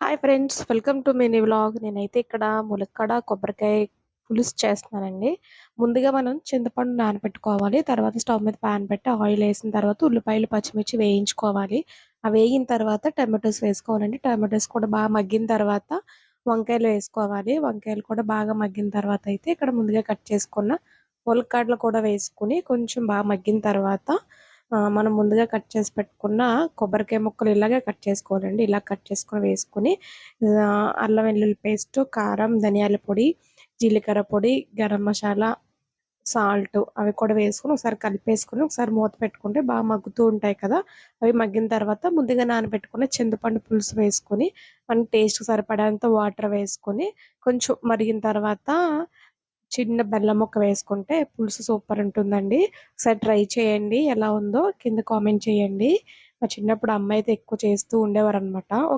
Hi friends, welcome to mini vlog. నేనైతే ఇక్కడ ములక్కాడ కొబ్బరికాయ పులుసు చేస్తున్నానండి. ముందుగా మనం చింతపండు నానబెట్టుకోవాలి. తర్వాత స్టవ్ మీద పాన్ పెట్టి ఆయిల్ వేసిన తర్వాత ఉల్లిపాయలు, పచ్చిమిర్చి వేయించుకోవాలి. అవి వేగిన తర్వాత టమాటోస్ వేసుకోవాలండి. టమాటోస్ కూడా బాగా మగ్గిన తర్వాత వంకాయలు వేసుకోవాలి. వంకాయలు కూడా బాగా మగ్గిన తర్వాత అయితే ఇక్కడ ముందుగా కట్ చేసుకున్న ములక్కాడలు కూడా వేసుకుని కొంచెం బాగా మగ్గిన తర్వాత మనం ముందుగా కట్ చేసి పెట్టుకున్న కొబ్బరికాయ ముక్కలు ఇలాగే కట్ చేసుకోవాలండి. ఇలా కట్ చేసుకొని వేసుకుని అల్లం వెల్లుల్లి పేస్ట్, కారం, ధనియాల పొడి, జీలకర్ర పొడి, గరం మసాలా, సాల్ట్ అవి కూడా వేసుకొని ఒకసారి కలిపేసుకొని ఒకసారి మూత పెట్టుకుంటే బాగా మగ్గుతూ ఉంటాయి కదా. అవి మగ్గిన తర్వాత ముందుగా నానబెట్టుకున్న చింతపండు పులుసు వేసుకొని మన టేస్ట్కి సరిపడేంత వాటర్ వేసుకొని కొంచెం మరిగిన తర్వాత చిన్న బెల్లం ముక్క వేసుకుంటే పులుసు సూపర్ ఉంటుందండి. ఒకసారి ట్రై చేయండి. ఎలా ఉందో కింద కామెంట్ చేయండి. మా చిన్నప్పుడు అమ్మ అయితే ఎక్కువ చేస్తూ ఉండేవారనమాట.